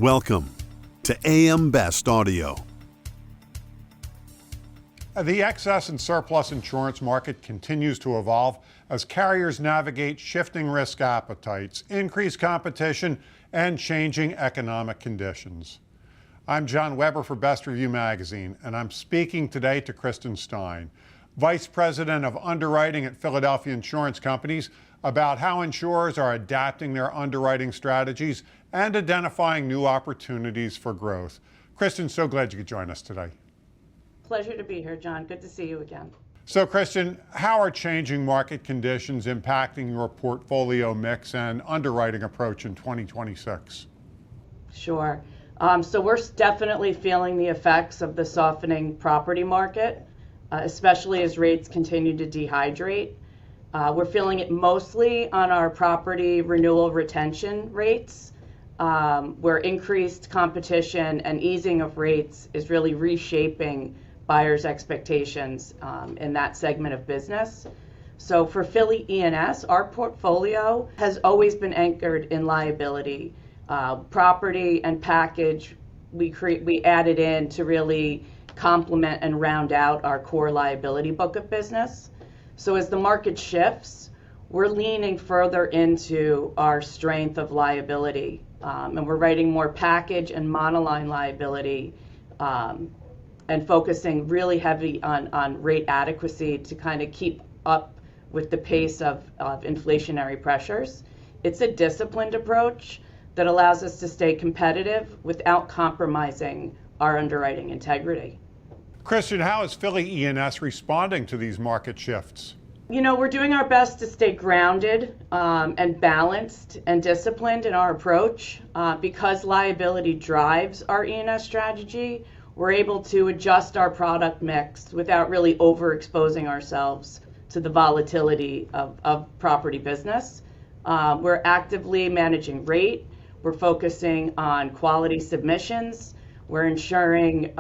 Welcome to AM Best Audio. The excess and surplus insurance market continues to evolve as carriers navigate shifting risk appetites, increased competition, and changing economic conditions. I'm John Weber for Best Review Magazine, and I'm speaking today to Kristin Stein, Vice President of Underwriting at Philadelphia Insurance Companies, about how insurers are adapting their underwriting strategies and identifying new opportunities for growth. Kristin, so glad you could join us today. Pleasure to be here, John. Good to see you again. So, Kristin, how are changing market conditions impacting your portfolio mix and underwriting approach in 2026? Sure. So we're definitely feeling the effects of the softening property market, especially as rates continue to dehydrate. We're feeling it mostly on our property renewal retention rates, where increased competition and easing of rates is really reshaping buyers' expectations in that segment of business. So for PHLY E&S, our portfolio has always been anchored in liability. Property and package we added in to really complement and round out our core liability book of business. So as the market shifts, we're leaning further into our strength of liability, and we're writing more package and monoline liability, and focusing really heavy on rate adequacy to kind of keep up with the pace of inflationary pressures. It's a disciplined approach that allows us to stay competitive without compromising our underwriting integrity. Kristin, how is PHLY E&S responding to these market shifts? You know, we're doing our best to stay grounded and balanced and disciplined in our approach. Because liability drives our E&S strategy, we're able to adjust our product mix without really overexposing ourselves to the volatility of property business. We're actively managing rate. We're focusing on quality submissions. We're ensuring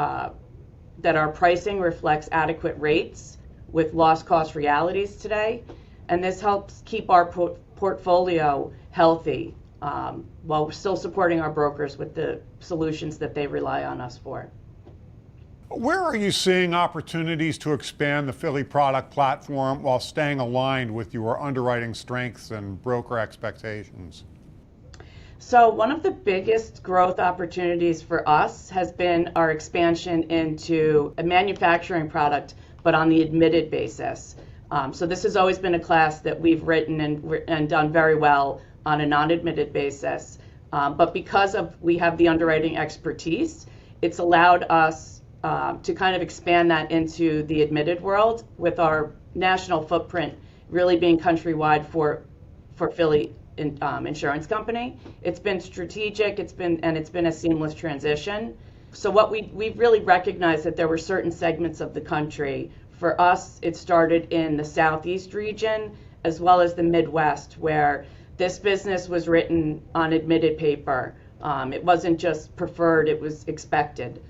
that our pricing reflects adequate rates with loss cost realities today. And this helps keep our portfolio healthy while we're still supporting our brokers with the solutions that they rely on us for. Where are you seeing opportunities to expand the PHLY product platform while staying aligned with your underwriting strengths and broker expectations? So one of the biggest growth opportunities for us has been our expansion into a manufacturing product, but on the admitted basis. So this has always been a class that we've written and done very well on a non-admitted basis. But because we have the underwriting expertise, it's allowed us to kind of expand that into the admitted world, with our national footprint really being countrywide for PHLY Insurance Company. It's been strategic, it's been a seamless transition. So what we've really recognized that there were certain segments of the country. For us, it started in the Southeast region as well as the Midwest, where this business was written on admitted paper. It wasn't just preferred, it was expected.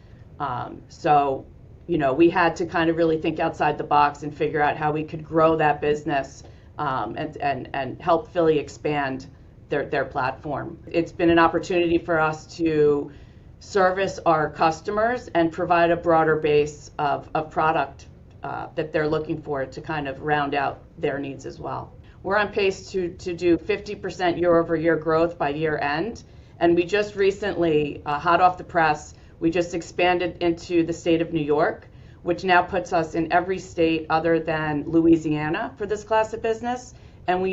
So, you know, we had to kind of really think outside the box and figure out how we could grow that business and help PHLY expand their platform. It's been an opportunity for us to service our customers and provide a broader base of product that they're looking for to kind of round out their needs as well. We're on pace to do 50% year-over-year growth by year end, and we just recently, hot off the press, we just expanded into the state of New York, which now puts us in every state other than Louisiana for this class of business. And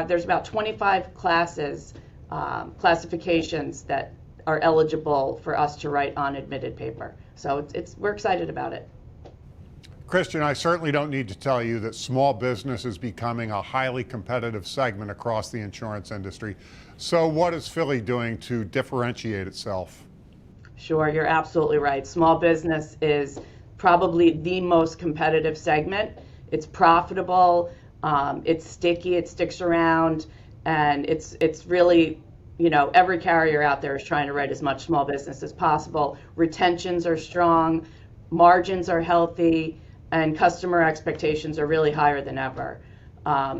there's about 25 classifications that are eligible for us to write on admitted paper. So we're excited about it. Kristin, I certainly don't need to tell you that small business is becoming a highly competitive segment across the insurance industry. So what is PHLY doing to differentiate itself? Sure, you're absolutely right. Small business is probably the most competitive segment. It's profitable, it's sticky, it sticks around, and it's really, you know, every carrier out there is trying to write as much small business as possible. Retentions are strong, margins are healthy, and customer expectations are really higher than ever.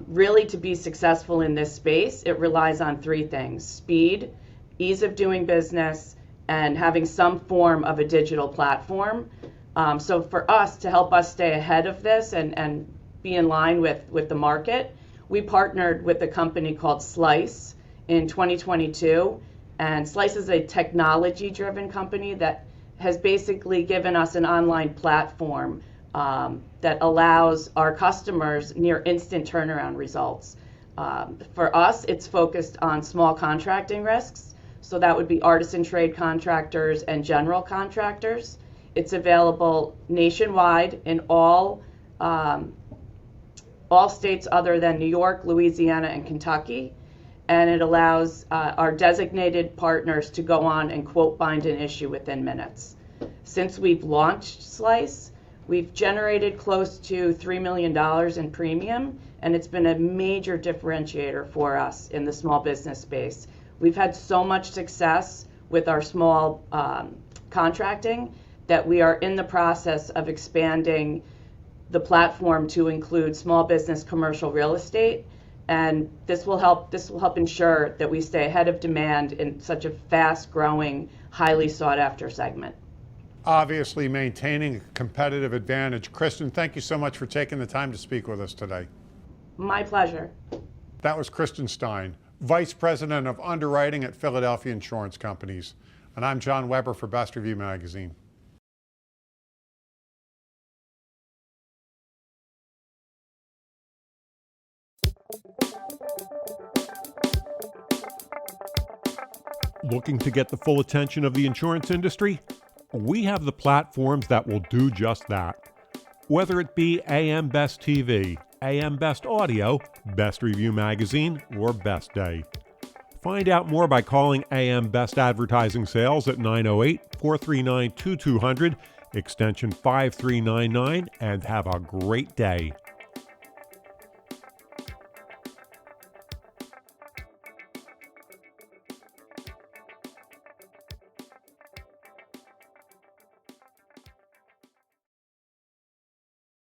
Really, to be successful in this space, it relies on three things: speed, ease of doing business, and having some form of a digital platform. So for us, to help us stay ahead of this and be in line with the market, we partnered with a company called Slice in 2022. And Slice is a technology-driven company that has basically given us an online platform that allows our customers near instant turnaround results. For us, it's focused on small contracting risks. So that would be artisan trade contractors and general contractors. It's available nationwide in all states other than New York, Louisiana, and Kentucky. And it allows our designated partners to go on and quote bind an issue within minutes. Since we've launched Slice, we've generated close to $3 million in premium, and it's been a major differentiator for us in the small business space. We've had so much success with our small contracting that we are in the process of expanding the platform to include small business commercial real estate. And this will help ensure that we stay ahead of demand in such a fast-growing, highly sought-after segment. Obviously maintaining a competitive advantage. Kristin, thank you so much for taking the time to speak with us today. My pleasure. That was Kristin Stein, Vice President of Underwriting at Philadelphia Insurance Companies. And I'm John Weber for Best Review Magazine. Looking to get the full attention of the insurance industry? We have the platforms that will do just that. Whether it be AM Best TV, AM Best Audio, Best Review Magazine, or Best Day. Find out more by calling AM Best Advertising Sales at 908-439-2200, extension 5399, and have a great day.